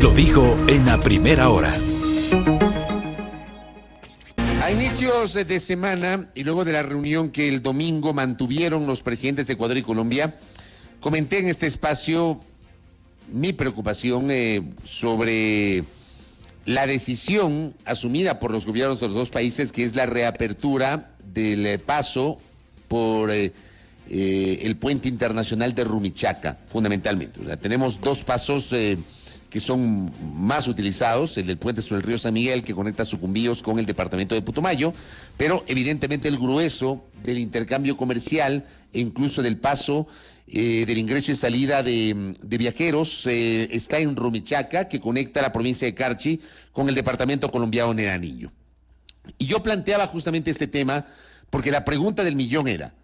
Lo dijo en la primera hora. A inicios de semana y luego de la reunión que el domingo mantuvieron los presidentes de Ecuador y Colombia, comenté en este espacio mi preocupación sobre la decisión asumida por los gobiernos de los dos países, que es la reapertura del paso por el puente internacional de Rumichaca, fundamentalmente. O sea, tenemos dos pasos que son más utilizados, el del puente sobre el río San Miguel, que conecta Sucumbíos con el departamento de Putumayo, pero evidentemente el grueso del intercambio comercial e incluso del paso del ingreso y salida de viajeros está en Rumichaca, que conecta la provincia de Carchi con el departamento colombiano de Nariño. Y yo planteaba justamente este tema porque la pregunta del millón era: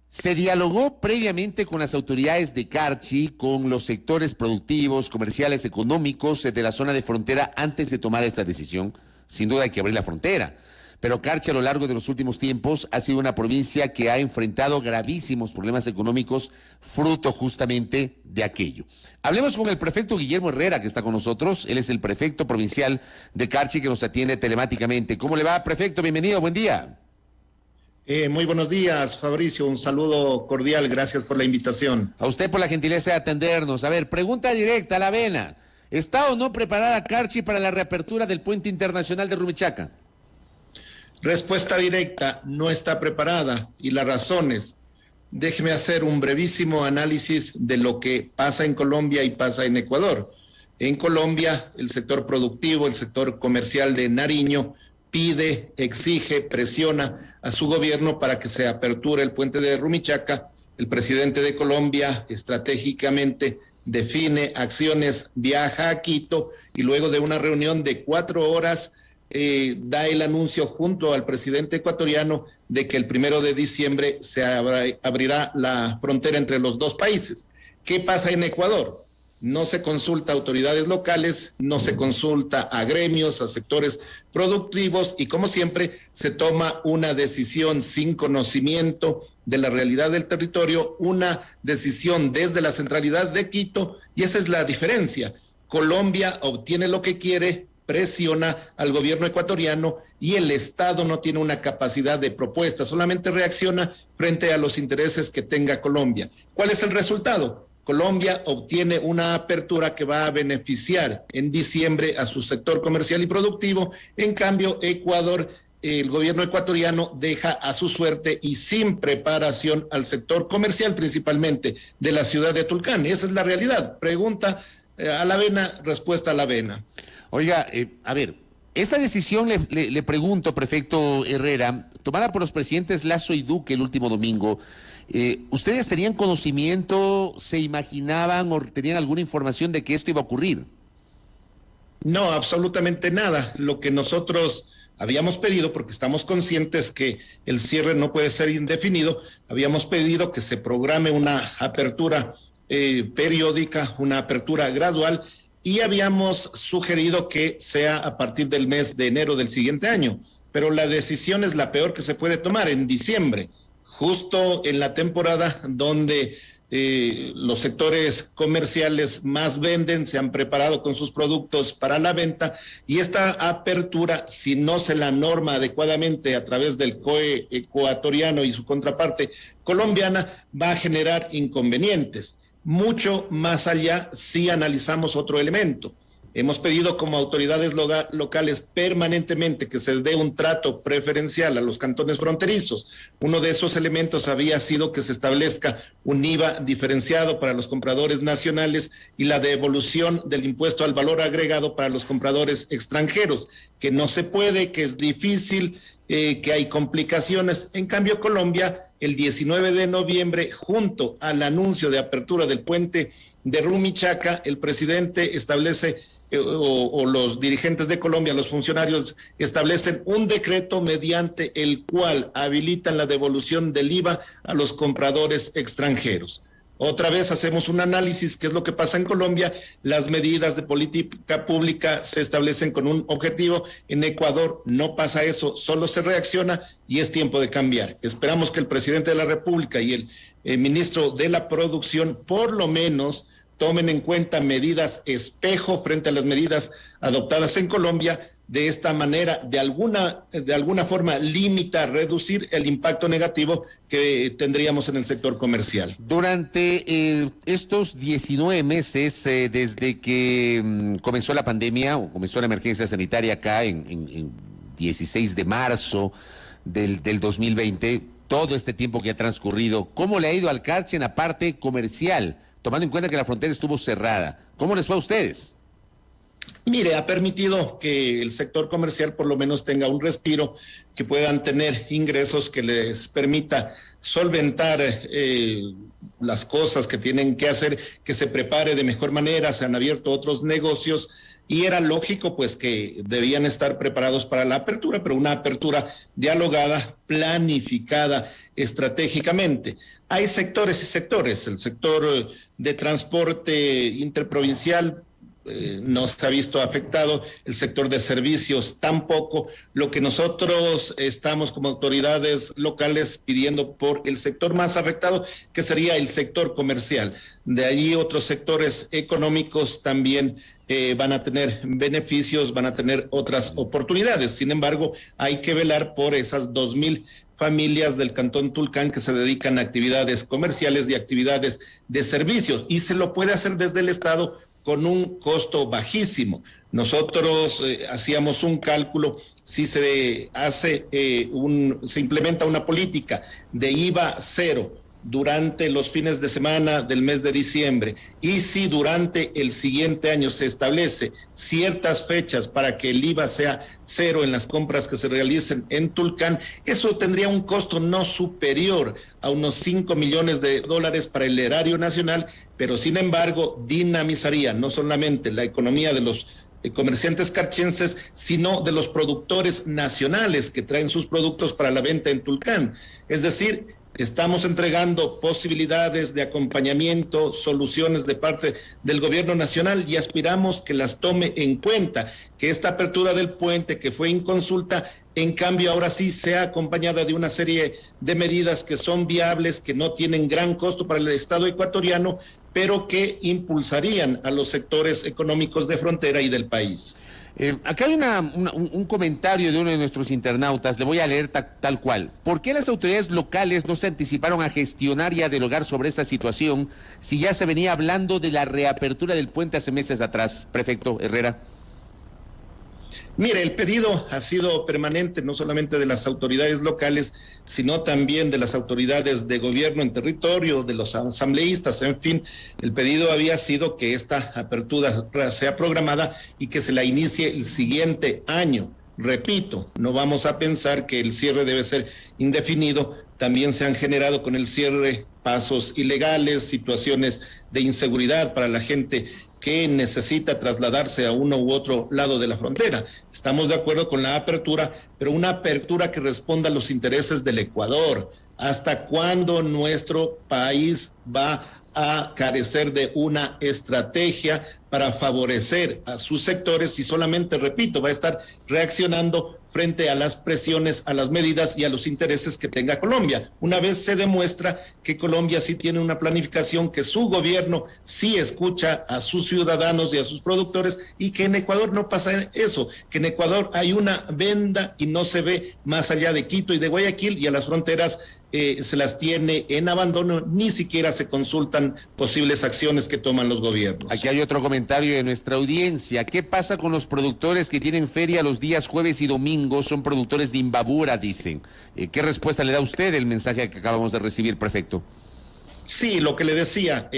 ¿se dialogó previamente con las autoridades de Carchi, con los sectores productivos, comerciales, económicos de la zona de frontera antes de tomar esta decisión? Sin duda hay que abrir la frontera, pero Carchi a lo largo de los últimos tiempos ha sido una provincia que ha enfrentado gravísimos problemas económicos fruto justamente de aquello. Hablemos con el prefecto Guillermo Herrera, que está con nosotros. Él es el prefecto provincial de Carchi, que nos atiende telemáticamente. ¿Cómo le va, prefecto? Bienvenido, buen día. Muy buenos días, Fabricio. Un saludo cordial. Gracias por la invitación. A usted por la gentileza de atendernos. A ver, pregunta directa a la vena. ¿Está o no preparada Carchi para la reapertura del puente internacional de Rumichaca? Respuesta directa: no está preparada. Y las razones: déjeme hacer un brevísimo análisis de lo que pasa en Colombia y pasa en Ecuador. En Colombia, el sector productivo, el sector comercial de Nariño pide, exige, presiona a su gobierno para que se aperture el puente de Rumichaca. El presidente de Colombia estratégicamente define acciones, viaja a Quito y luego de una reunión de 4 horas da el anuncio junto al presidente ecuatoriano de que el 1 de diciembre se abrirá la frontera entre los dos países. ¿Qué pasa en Ecuador? No se consulta a autoridades locales, no se consulta a gremios, a sectores productivos y, como siempre, se toma una decisión sin conocimiento de la realidad del territorio, una decisión desde la centralidad de Quito, y esa es la diferencia. Colombia obtiene lo que quiere, presiona al gobierno ecuatoriano y el Estado no tiene una capacidad de propuesta, solamente reacciona frente a los intereses que tenga Colombia. ¿Cuál es el resultado? Colombia obtiene una apertura que va a beneficiar en diciembre a su sector comercial y productivo. En cambio, Ecuador, el gobierno ecuatoriano deja a su suerte y sin preparación al sector comercial, principalmente de la ciudad de Tulcán. Esa es la realidad. Pregunta a la vena, respuesta a la vena. Oiga, a ver, esta decisión, le pregunto, prefecto Herrera, tomada por los presidentes Lasso y Duque el último domingo, ¿ustedes tenían conocimiento, se imaginaban o tenían alguna información de que esto iba a ocurrir? No, absolutamente nada. Lo que nosotros habíamos pedido, porque estamos conscientes que el cierre no puede ser indefinido, habíamos pedido que se programe una apertura periódica, una apertura gradual, y habíamos sugerido que sea a partir del mes de enero del siguiente año. Pero la decisión es la peor que se puede tomar en diciembre, justo en la temporada donde los sectores comerciales más venden, se han preparado con sus productos para la venta, y esta apertura, si no se la norma adecuadamente a través del COE ecuatoriano y su contraparte colombiana, va a generar inconvenientes. Mucho más allá, si analizamos otro elemento. Hemos pedido como autoridades locales permanentemente que se dé un trato preferencial a los cantones fronterizos. Uno de esos elementos había sido que se establezca un IVA diferenciado para los compradores nacionales y la devolución del impuesto al valor agregado para los compradores extranjeros, que no se puede, que es difícil, que hay complicaciones. En cambio, Colombia, el 19 de noviembre, junto al anuncio de apertura del puente de Rumichaca, el presidente establece, o los dirigentes de Colombia, los funcionarios, establecen un decreto mediante el cual habilitan la devolución del IVA a los compradores extranjeros. Otra vez hacemos un análisis, qué es lo que pasa en Colombia. Las medidas de política pública se establecen con un objetivo. En Ecuador no pasa eso, solo se reacciona y es tiempo de cambiar. Esperamos que el presidente de la República y el ministro de la Producción por lo menos tomen en cuenta medidas espejo frente a las medidas adoptadas en Colombia. De esta manera, de alguna forma, limita, reducir el impacto negativo que tendríamos en el sector comercial. Durante estos 19 meses, desde que comenzó la pandemia o comenzó la emergencia sanitaria acá en 16 de marzo del 2020, todo este tiempo que ha transcurrido, ¿cómo le ha ido al Carchi en la parte comercial, tomando en cuenta que la frontera estuvo cerrada? ¿Cómo les fue a ustedes? Mire, ha permitido que el sector comercial por lo menos tenga un respiro, que puedan tener ingresos que les permita solventar las cosas que tienen que hacer, que se prepare de mejor manera. Se han abierto otros negocios y era lógico pues que debían estar preparados para la apertura, pero una apertura dialogada, planificada estratégicamente. Hay sectores y sectores. El sector de transporte interprovincial no se ha visto afectado, el sector de servicios tampoco. Lo que nosotros estamos como autoridades locales pidiendo por el sector más afectado, que sería el sector comercial. De allí otros sectores económicos también van a tener beneficios, van a tener otras oportunidades. Sin embargo, hay que velar por esas 2,000 familias del Cantón Tulcán que se dedican a actividades comerciales y actividades de servicios, y se lo puede hacer desde el Estado con un costo bajísimo. Nosotros hacíamos un cálculo, si se hace se implementa una política de IVA cero durante los fines de semana del mes de diciembre, y si durante el siguiente año se establece ciertas fechas para que el IVA sea cero en las compras que se realicen en Tulcán, eso tendría un costo no superior a unos $5 millones para el erario nacional, pero sin embargo dinamizaría no solamente la economía de los comerciantes carchenses, sino de los productores nacionales que traen sus productos para la venta en Tulcán. Es decir, estamos entregando posibilidades de acompañamiento, soluciones de parte del gobierno nacional, y aspiramos que las tome en cuenta, que esta apertura del puente que fue inconsulta, en cambio ahora sí sea acompañada de una serie de medidas que son viables, que no tienen gran costo para el Estado ecuatoriano, pero que impulsarían a los sectores económicos de frontera y del país. Acá hay un comentario de uno de nuestros internautas, le voy a leer tal cual. ¿Por qué las autoridades locales no se anticiparon a gestionar y a dialogar sobre esta situación si ya se venía hablando de la reapertura del puente hace meses atrás, prefecto Herrera? Mire, el pedido ha sido permanente, no solamente de las autoridades locales, sino también de las autoridades de gobierno en territorio, de los asambleístas, en fin. El pedido había sido que esta apertura sea programada y que se la inicie el siguiente año. Repito, no vamos a pensar que el cierre debe ser indefinido. También se han generado con el cierre pasos ilegales, situaciones de inseguridad para la gente que necesita trasladarse a uno u otro lado de la frontera. Estamos de acuerdo con la apertura, pero una apertura que responda a los intereses del Ecuador. ¿Hasta cuándo nuestro país va a carecer de una estrategia para favorecer a sus sectores y solamente, repito, va a estar reaccionando frente a las presiones, a las medidas y a los intereses que tenga Colombia? Una vez se demuestra que Colombia sí tiene una planificación, que su gobierno sí escucha a sus ciudadanos y a sus productores, y que en Ecuador no pasa eso, que en Ecuador hay una venda y no se ve más allá de Quito y de Guayaquil, y a las fronteras se las tiene en abandono, ni siquiera se consultan posibles acciones que toman los gobiernos. Aquí hay otro comentario de nuestra audiencia. ¿Qué pasa con los productores que tienen feria los días jueves y domingos? Son productores de Imbabura, dicen. ¿Qué respuesta le da usted del mensaje que acabamos de recibir, prefecto? Sí, lo que le decía,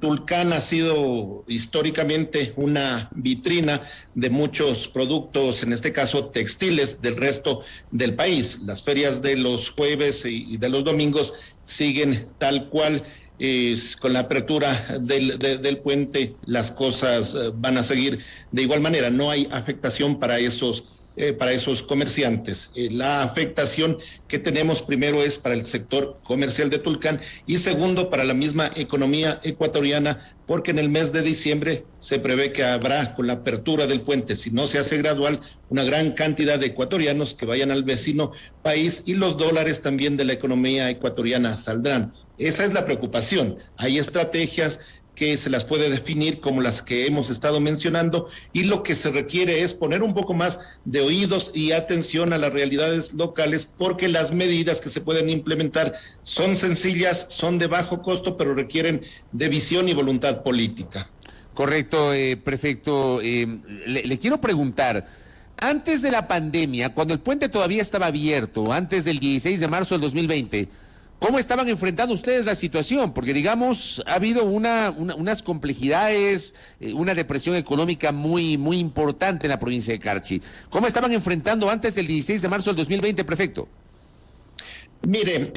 Tulcán ha sido históricamente una vitrina de muchos productos, en este caso textiles, del resto del país. Las ferias de los jueves y de los domingos siguen tal cual. Con la apertura del puente las cosas van a seguir de igual manera. No hay afectación para esos comerciantes. La afectación que tenemos primero es para el sector comercial de Tulcán y segundo para la misma economía ecuatoriana, porque en el mes de diciembre se prevé que habrá, con la apertura del puente, si no se hace gradual, una gran cantidad de ecuatorianos que vayan al vecino país, y los dólares también de la economía ecuatoriana saldrán. Esa es la preocupación. Hay estrategias que se las puede definir como las que hemos estado mencionando, y lo que se requiere es poner un poco más de oídos y atención a las realidades locales, porque las medidas que se pueden implementar son sencillas, son de bajo costo, pero requieren de visión y voluntad política. Correcto, prefecto. Le quiero preguntar, antes de la pandemia, cuando el puente todavía estaba abierto, antes del 16 de marzo del 2020, ¿cómo estaban enfrentando ustedes la situación? Porque, digamos, ha habido unas complejidades, una depresión económica muy importante en la provincia de Carchi. ¿Cómo estaban enfrentando antes del 16 de marzo del 2020, prefecto? Mire,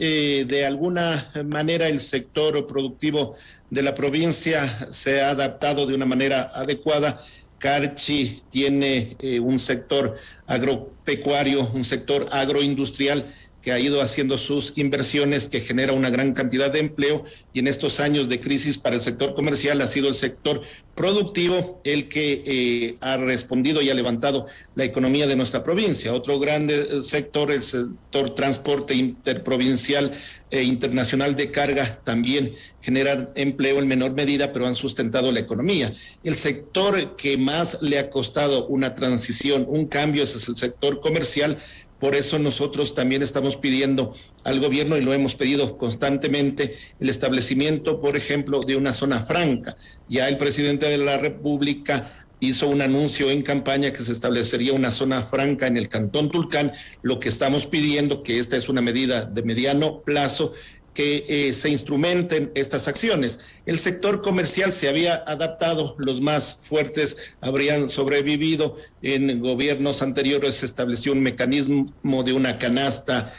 de alguna manera el sector productivo de la provincia se ha adaptado de una manera adecuada. Carchi tiene un sector agropecuario, un sector agroindustrial que ha ido haciendo sus inversiones, que genera una gran cantidad de empleo, y en estos años de crisis para el sector comercial ha sido el sector productivo el que ha respondido y ha levantado la economía de nuestra provincia. Otro grande sector, el sector transporte interprovincial e internacional de carga, también generan empleo en menor medida, pero han sustentado la economía. El sector que más le ha costado una transición, un cambio, ese es el sector comercial. Por eso nosotros también estamos pidiendo al gobierno, y lo hemos pedido constantemente, el establecimiento, por ejemplo, de una zona franca. Ya el presidente de la República hizo un anuncio en campaña que se establecería una zona franca en el Cantón Tulcán. Lo que estamos pidiendo, que esta es una medida de mediano plazo, que se instrumenten estas acciones. El sector comercial se había adaptado, los más fuertes habrían sobrevivido. En gobiernos anteriores se estableció un mecanismo de una canasta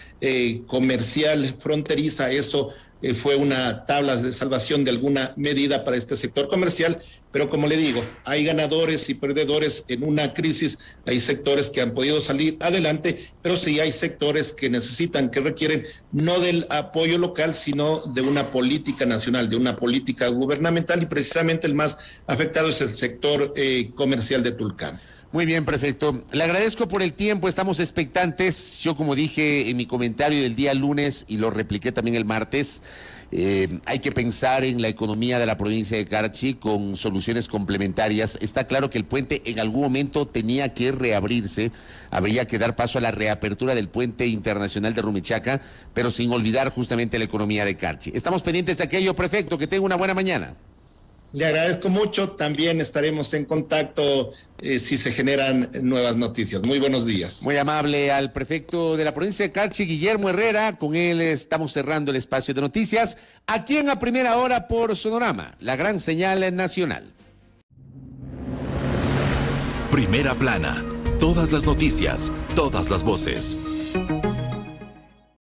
comercial fronteriza. Eso fue una tabla de salvación de alguna medida para este sector comercial, pero como le digo, hay ganadores y perdedores en una crisis. Hay sectores que han podido salir adelante, pero sí hay sectores que necesitan, que requieren no del apoyo local, sino de una política nacional, de una política gubernamental, y precisamente el más afectado es el sector comercial de Tulcán. Muy bien, prefecto. Le agradezco por el tiempo, estamos expectantes. Yo, como dije en mi comentario del día lunes y lo repliqué también el martes, hay que pensar en la economía de la provincia de Carchi con soluciones complementarias. Está claro que el puente en algún momento tenía que reabrirse, habría que dar paso a la reapertura del puente internacional de Rumichaca, pero sin olvidar justamente la economía de Carchi. Estamos pendientes de aquello, prefecto, que tenga una buena mañana. Le agradezco mucho, también estaremos en contacto si se generan nuevas noticias. Muy buenos días. Muy amable al prefecto de la provincia de Carchi, Guillermo Herrera. Con él estamos cerrando el espacio de noticias, aquí en A Primera Hora por Sonorama, la gran señal nacional. Primera Plana, todas las noticias, todas las voces.